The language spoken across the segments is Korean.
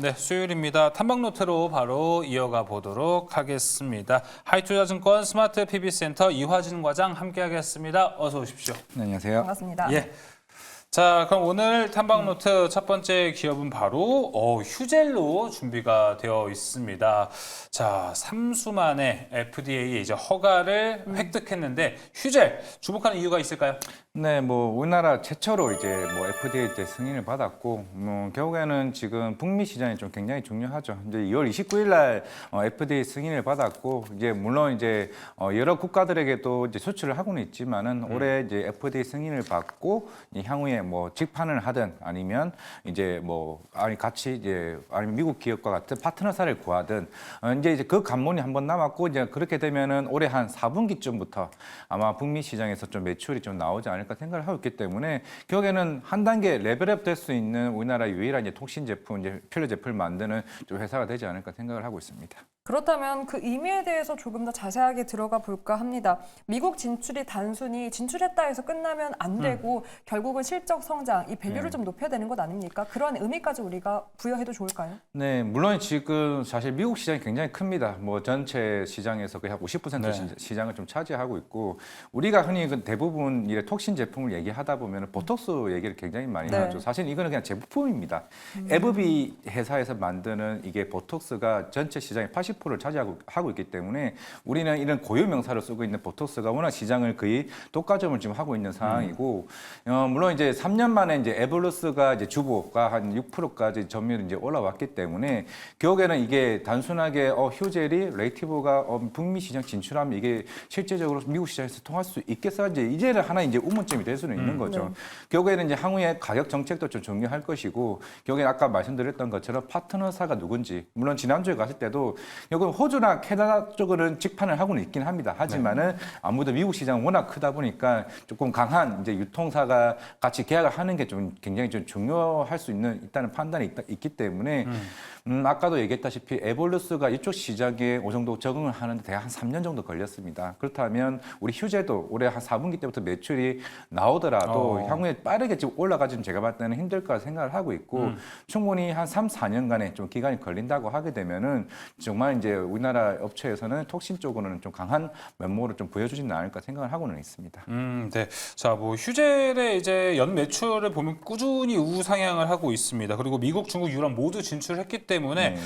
네, 수요일입니다. 탐방노트로 바로 이어가 보도록 하겠습니다. 하이투자증권 스마트 PB센터 이화진 과장 함께하겠습니다. 어서 오십시오. 네, 안녕하세요. 반갑습니다. 예. 자, 그럼 오늘 탐방노트 첫 번째 기업은 바로 휴젤로 준비가 되어 있습니다. 자, 3수 만에 FDA 이제 허가를 획득했는데 휴젤 주목하는 이유가 있을까요? 네, 우리나라 최초로 이제 FDA 이제 승인을 받았고, 결국에는 지금 북미 시장이 좀 굉장히 중요하죠. 이제 2월 29일 날 FDA 승인을 받았고, 이제 물론 이제 여러 국가들에게도 이제 수출을 하고는 있지만은 올해 이제 FDA 승인을 받고 향후에 직판을 하든 아니면 이제 아니 같이 이제 아니면 미국 기업과 같은 파트너사를 구하든 이제 그 관문이 한 번 남았고 이제 그렇게 되면은 올해 한 4분기쯤부터 아마 북미 시장에서 좀 매출이 좀 나오지 않을까 생각을 하고 있기 때문에 결국에는 한 단계 레벨업 될 수 있는 우리나라 유일한 이제 톡신 제품, 이제 필러 제품을 만드는 좀 회사가 되지 않을까 생각을 하고 있습니다. 그렇다면 그 의미에 대해서 조금 더 자세하게 들어가 볼까 합니다. 미국 진출이 단순히 진출했다 해서 끝나면 안 되고 결국은 실적 성장, 이 밸류를 좀 높여야 되는 것 아닙니까? 그런 의미까지 우리가 부여해도 좋을까요? 네, 물론 지금 사실 미국 시장이 굉장히 큽니다. 전체 시장에서 거의 한 50% 네. 시장을 좀 차지하고 있고 우리가 흔히 대부분 이래 톡신 제품을 얘기하다 보면 보톡스 얘기를 굉장히 많이 네. 하죠. 사실 이거는 그냥 제부품입니다. 에브비 회사에서 만드는 이게 보톡스가 전체 시장의 80%를 차지하고 있기 때문에 우리는 이런 고유 명사를 쓰고 있는 보톡스가 워낙 시장을 거의 독과점을 지금 하고 있는 상황이고 물론 이제 3년 만에 이제 에볼루스가 이제 주보가 한 6%까지 점유율이 이제 올라왔기 때문에 결국에는 이게 단순하게 휴젤이 레이티브가 북미 시장 진출하면 이게 실제적으로 미국 시장에서 통할 수 있겠어 이제는 하나 이제 의문점이 될 수는 있는 거죠. 네. 결국에는 이제 향후에 가격 정책도 좀 중요할 것이고 결국에 아까 말씀드렸던 것처럼 파트너사가 누군지 물론 지난주에 갔을 때도 결국 호주나 캐나다 쪽으로는 직판을 하고는 있긴 합니다. 하지만은 아무래도 미국 시장은 워낙 크다 보니까 조금 강한 이제 유통사가 같이 계약을 하는 게 좀 굉장히 좀 중요할 수 있다는 판단이 있기 때문에 아까도 얘기했다시피 에볼루스가 이쪽 시장에 어느 정도 적응을 하는데 대략 한 3년 정도 걸렸습니다. 그렇다면 우리 휴재도 올해 한 4분기 때부터 매출이 나오더라도 향후에 빠르게 지금 올라가지는 제가 봤을 때는 힘들 거라 생각을 하고 있고 충분히 한 3, 4년간의 좀 기간이 걸린다고 하게 되면은 정말 이제 우리나라 업체에서는 톡신 쪽으로는 좀 강한 면모를 좀 보여주지는 않을까 생각을 하고는 있습니다. 네. 자, 휴젤의 이제 연 매출을 보면 꾸준히 우상향을 하고 있습니다. 그리고 미국, 중국, 유럽 모두 진출했기 때문에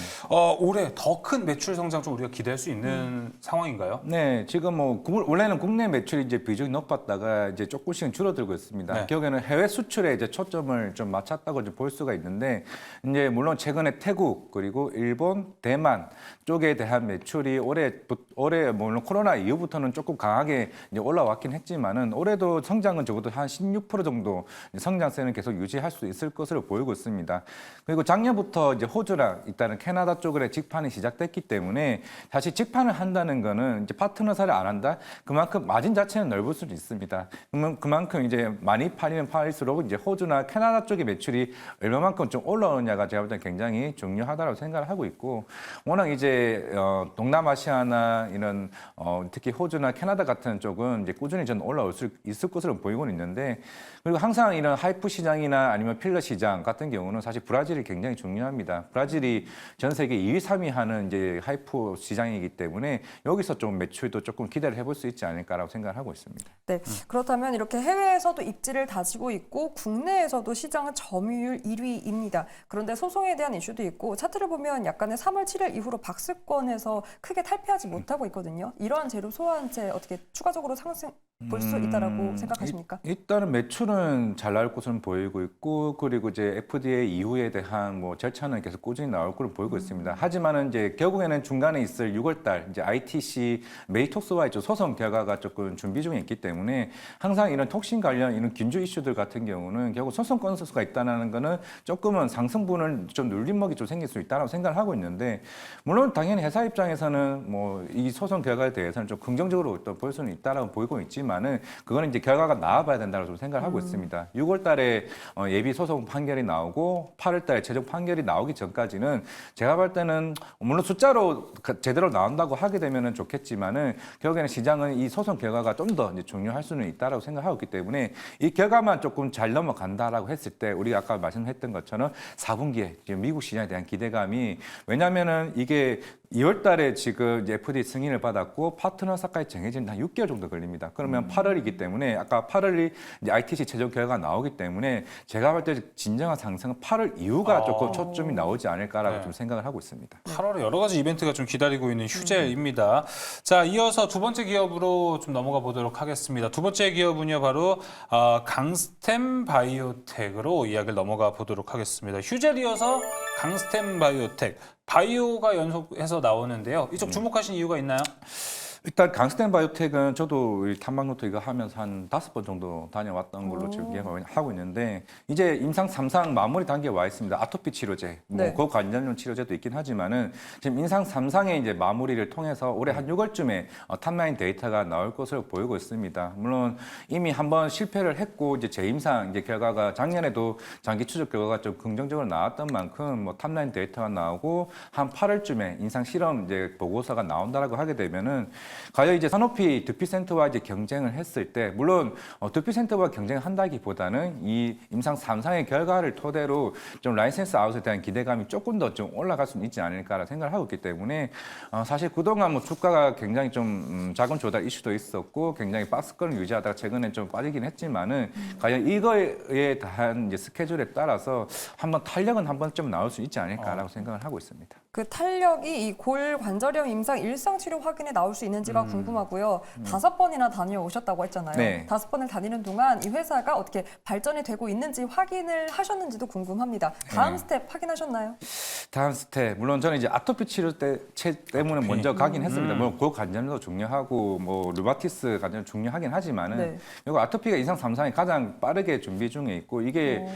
올해 더 큰 매출 성장 좀 우리가 기대할 수 있는 상황인가요? 네, 지금 원래는 국내 매출이 이제 비중이 높았다가 이제 조금씩은 줄어들고 있습니다. 네. 결국에는 해외 수출에 이제 초점을 좀 맞췄다고 좀 볼 수가 있는데 이제 물론 최근에 태국 그리고 일본, 대만 쪽에 대한 매출이 올해 물론 코로나 이후부터는 조금 강하게 이제 올라왔긴 했지만은 올해도 성장은 적어도 한 16% 정도 성장세는 계속 유지할 수 있을 것으로 보이고 있습니다. 그리고 작년부터 이제 호주랑 일단은 캐나다 쪽으로 직판이 시작됐기 때문에 사실 직판을 한다는 거는 이제 파트너사를 안 한다. 그만큼 마진 자체는 넓을 수도 있습니다. 그러면 그만큼 이제 많이 팔리면 팔릴수록 이제 호주나 캐나다 쪽의 매출이 얼마만큼 좀 올라오느냐가 제가 볼 때는 굉장히 중요하다고 생각을 하고 있고 워낙 이제 동남아시아나 이런 특히 호주나 캐나다 같은 쪽은 이제 꾸준히 좀 올라올 수 있을 것으로 보이고는 있는데 그리고 항상 이런 하이프 시장이나 아니면 필러 시장 같은 경우는 사실 브라질이 굉장히 중요합니다. 브라질이 전 세계 2위, 3위 하는 이제 하이프 시장이기 때문에 여기서 좀 매출도 조금 기대를 해볼 수 있지 않을까라고 생각을 하고 있습니다. 네. 그렇다면 이렇게 해외에서도 입지를 다지고 있고 국내에서도 시장은 점유율 1위입니다. 그런데 소송에 대한 이슈도 있고 차트를 보면 약간의 3월 7일 이후로 박스권에서 크게 탈피하지 못하고 있거든요. 이러한 재료 소환제 어떻게 추가적으로 상승 볼 수 있다라고 생각하십니까? 일단은 매출은 잘 나올 것으로 보이고 있고 그리고 이제 FDA 이후에 대한 절차는 계속 꾸준히 나올 것으로 보이고 있습니다. 하지만은 이제 결국에는 중간에 있을 6월달 이제 ITC 메이톡스와의 소송 결과가 조금 준비 중에 있기 때문에 항상 이런 톡신 관련 이런 긴주 이슈들 같은 경우는 결국 소송 건수가 있다는 거는 조금은 상승분을 좀 눌림목이 좀 생길 수 있다고 생각을 하고 있는데 물론 당연히 회사 입장에서는 이 소송 결과에 대해서는 좀 긍정적으로 또 볼 수는 있다라고 보이고 있지만 하지만은 그거는 이제 결과가 나와봐야 된다고 좀 생각을 하고 있습니다. 6월달에 예비 소송 판결이 나오고 8월달에 최종 판결이 나오기 전까지는 제가 볼 때는 물론 숫자로 제대로 나온다고 하게 되면은 좋겠지만은 결국에는 시장은 이 소송 결과가 좀 더 중요할 수는 있다라고 생각하고 있기 때문에 이 결과만 조금 잘 넘어간다라고 했을 때 우리가 아까 말씀했던 것처럼 4분기에 지금 미국 시장에 대한 기대감이 왜냐하면은 이게 2월 달에 지금 이제 FDA 승인을 받았고 파트너사까지 정해지는 한 6개월 정도 걸립니다. 그러면 8월이기 때문에 아까 8월이 이제 ITC 최종 결과가 나오기 때문에 제가 볼 때 진정한 상승은 8월 이후가 조금 초점이 나오지 않을까라고 네. 좀 생각을 하고 있습니다. 8월에 여러 가지 이벤트가 좀 기다리고 있는 휴젤입니다. 자, 이어서 두 번째 기업으로 좀 넘어가 보도록 하겠습니다. 두 번째 기업은요, 바로 강스템 바이오텍으로 이야기를 넘어가 보도록 하겠습니다. 휴젤 이어서 강스템 바이오텍, 바이오가 연속해서 나오는데요. 이쪽 주목하신 이유가 있나요? 일단 강스템 바이오텍은 저도 이 탐방노트 이거 하면서 한 5번 정도 다녀왔던 걸로 지금 기억하고 있는데 이제 임상 3상 마무리 단계에 와 있습니다. 아토피 치료제, 네. 고관절염 치료제도 있긴 하지만은 지금 임상 3상의 이제 마무리를 통해서 올해 한 6월쯤에 탑라인 데이터가 나올 것으로 보이고 있습니다. 물론 이미 한번 실패를 했고 이제 재임상 이제 결과가 작년에도 장기 추적 결과가 좀 긍정적으로 나왔던 만큼 뭐 탑라인 데이터가 나오고 한 8월쯤에 임상 실험 이제 보고서가 나온다라고 하게 되면은 과연 이제 산오피 두피센터와 이제 경쟁을 했을 때 물론 두피센터와 경쟁을 한다기보다는 이 임상 3상의 결과를 토대로 좀 라이센스 아웃에 대한 기대감이 조금 더 좀 올라갈 수는 있지 않을까라 생각을 하고 있기 때문에 사실 그동안 뭐 주가가 굉장히 좀 자금 조달 이슈도 있었고 굉장히 박스권을 유지하다가 최근에 좀 빠지긴 했지만은 과연 이거에 대한 이제 스케줄에 따라서 한번 탄력은 한번 좀 나올 수 있지 않을까라고 생각을 하고 있습니다. 그 탄력이 이 골관절염 임상 일상 치료 확인에 나올 수 있는지가 궁금하고요. 5번이나 다녀오셨다고 했잖아요. 네. 5번을 다니는 동안 이 회사가 어떻게 발전이 되고 있는지 확인을 하셨는지도 궁금합니다. 다음 네. 스텝 확인하셨나요? 다음 스텝 물론 저는 이제 아토피 치료제 때문에 먼저 가긴 했습니다. 물론 고관절염도 중요하고 뭐 류마티스 관절염 중요하긴 하지만은 네. 이거 아토피가 임상 3상이 가장 빠르게 준비 중에 있고 이게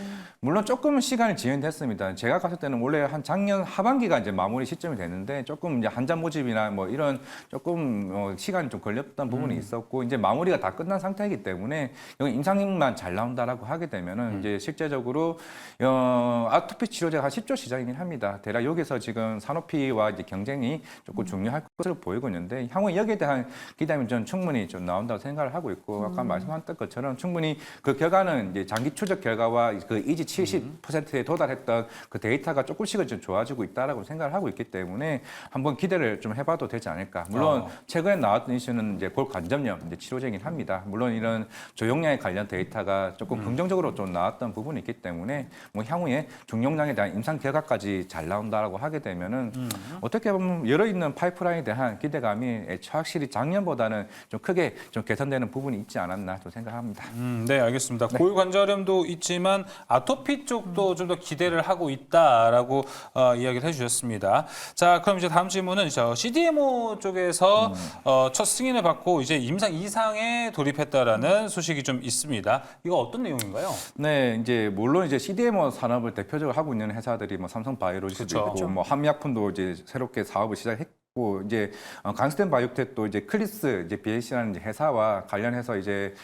물론 조금은 시간이 지연됐습니다. 제가 갔을 때는 원래 한 작년 하반기가 이제 마무리 시점이 됐는데 조금 이제 한잔 모집이나 뭐 이런 조금 시간이 좀 걸렸던 부분이 있었고 이제 마무리가 다 끝난 상태이기 때문에 여기 임상만 잘 나온다라고 하게 되면은 이제 실제적으로 아토피 치료제가 한 10조 시장이긴 합니다. 대략 여기서 지금 산오피와 이제 경쟁이 조금 중요할 것으로 보이고 있는데 향후 여기에 대한 기대감이 저는 충분히 좀 나온다고 생각을 하고 있고 아까 말씀하셨던 것처럼 충분히 그 결과는 이제 장기 추적 결과와 그 이지 70%에 도달했던 그 데이터가 조금씩은 좀 좋아지고 있다라고 생각을 하고 있기 때문에 한번 기대를 좀 해봐도 되지 않을까. 물론 최근에 나왔던 이슈는 이제 골관절염 이제 치료제이긴 합니다. 물론 이런 조용량에 관련 데이터가 조금 긍정적으로 좀 나왔던 부분이 있기 때문에 뭐 향후에 중용량에 대한 임상 결과까지 잘 나온다라고 하게 되면은 어떻게 보면 열어 있는 파이프라인에 대한 기대감이 확실히 작년보다는 좀 크게 좀 개선되는 부분이 있지 않았나 좀 생각합니다. 네, 알겠습니다. 골관절염도 있지만 아토피 쪽도 좀 더 기대를 하고 있다라고 이야기를 해주셨습니다. 자, 그럼 이제 다음 질문은 CDMO 쪽에서 첫 승인을 받고 이제 임상 2상에 돌입했다라는 소식이 좀 있습니다. 이거 어떤 내용인가요? 네, 이제 물론 이제 CDMO 산업을 대표적으로 하고 있는 회사들이 뭐 삼성 바이오로직스도 그렇죠. 있고 뭐 한미약품도 이제 새롭게 사업을 시작했고 이제 강스템 바이오텍도 이제 클리스 이제 BAC라는 이제 회사와 관련해서 이제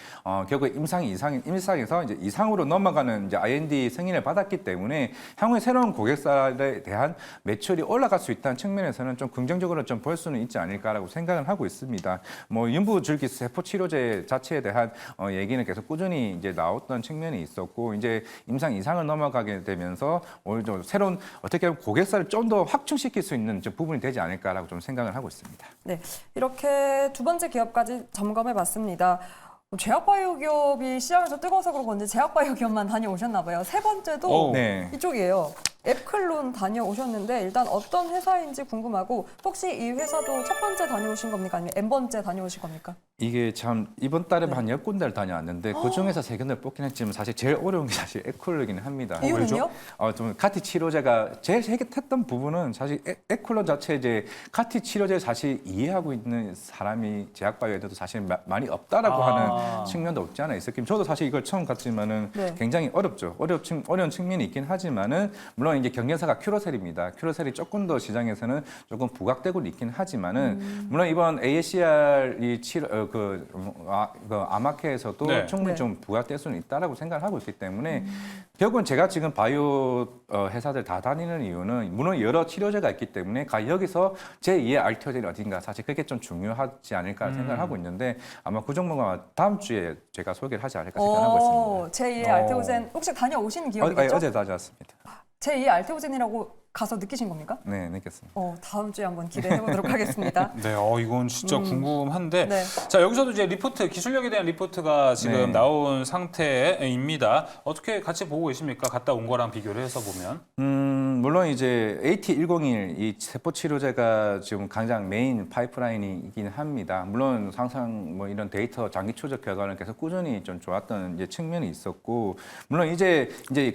결국 임상에서 이제 이상으로 넘어가는 이제 IND 승인을 받았기 때문에 향후에 새로운 고객사에 대한 매출이 올라갈 수 있다는 측면에서는 좀 긍정적으로 좀 볼 수는 있지 않을까라고 생각을 하고 있습니다. 뭐 윤부줄기 세포 치료제 자체에 대한 얘기는 계속 꾸준히 이제 나왔던 측면이 있었고 이제 임상 이상을 넘어가게 되면서 오히려 좀 새로운 어떻게 보면 고객사를 좀 더 확충시킬 수 있는 좀 부분이 되지 않을까라고 좀 생각을 하고 있습니다. 네, 이렇게 두 번째 기업까지 점검해 봤습니다. 제약바이오 기업이 시장에서 뜨거워서 그런 건지 제약바이오 기업만 다녀오셨나 봐요. 세 번째도 네. 이쪽이에요. 앱클론 다녀오셨는데 일단 어떤 회사인지 궁금하고 혹시 이 회사도 첫 번째 다녀오신 겁니까? 아니면 N번째 다녀오신 겁니까? 이게 참 이번 달에 한 10군데를 다녀왔는데 그중에서 3군데를 뽑긴 했지만 사실 제일 어려운 게 사실 에쿨러긴 합니다. 이유는요? 좀 카티 치료제가 제일 했던 부분은 사실 에쿨러 자체 이제 카티 치료제 사실 이해하고 있는 사람이 제약바이오에도 사실 많이 없다라고 하는 측면도 없지 않아 있었긴. 저도 사실 이걸 처음 갔지만은 네. 굉장히 어렵죠. 어려운 측면이 있긴 하지만은 물론 물론 이제 경쟁사가 큐로셀입니다. 큐로셀이 조금 더 시장에서는 조금 부각되고 있긴 하지만은 물론 이번 ASCR 아마케에서도 네. 충분히 네. 좀 부각될 수는 있다라고 생각을 하고 있기 때문에 결국은 제가 지금 바이오 회사들 다 다니는 이유는 물론 여러 치료제가 있기 때문에 여기서 제2의 알테오젠이 어딘가 사실 그게 좀 중요하지 않을까 생각을 하고 있는데 아마 그 정보가 다음 주에 제가 소개를 하지 않을까 생각하고 있습니다. 제2의 알테오젠 혹시 다녀오신 기억이겠죠? 어제 다녀왔습니다. 제2의 알테오젠이라고 가서 느끼신 겁니까? 네, 느꼈습니다. 다음 주에 한번 기대해 보도록 하겠습니다. 네, 이건 진짜 궁금한데. 네. 자, 여기서도 이제 리포트, 기술력에 대한 리포트가 지금 네. 나온 상태입니다. 어떻게 같이 보고 계십니까? 갔다 온 거랑 비교를 해서 보면. 물론 이제 AT101 이 세포 치료제가 지금 가장 메인 파이프라인이긴 합니다. 물론 항상 뭐 이런 데이터 장기 추적 결과는 계속 꾸준히 좀 좋았던 이제 측면이 있었고, 물론 이제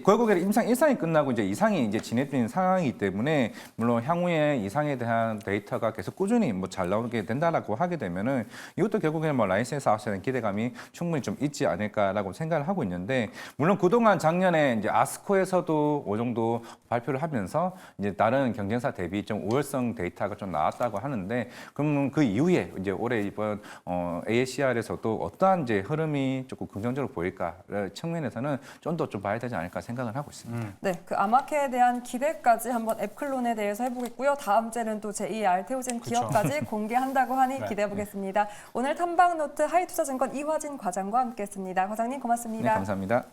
결국에는 일상이 끝나고 이제 이상이 이제 진행된 상황이기 때문에 물론 향후에 이상에 대한 데이터가 계속 꾸준히 뭐 잘 나오게 된다라고 하게 되면은 이것도 결국에는 뭐 라이센스 아웃에 대한 기대감이 충분히 좀 있지 않을까라고 생각을 하고 있는데, 물론 그동안 작년에 이제 아스코에서도 어느 정도 발표를 하면서 이제 다른 경쟁사 대비 좀 우월성 데이터가 좀 나왔다고 하는데, 그럼 그 이후에 이제 올해 이번 ASCR에서도 어떠한 이제 흐름이 조금 긍정적으로 보일까 측면에서는 좀 더 좀 봐야 되지 않을까 생각을 하고 있습니다. 네, 그 아마케에 대한 기대까지 한번 앱클론에 대해서 해보겠고요. 다음 주에는 또 제2의 알테오젠 기업까지 공개한다고 하니 네. 기대해 보겠습니다. 오늘 탐방노트 하이투자증권 이화진 과장과 함께했습니다. 과장님 네, 고맙습니다. 감사합니다.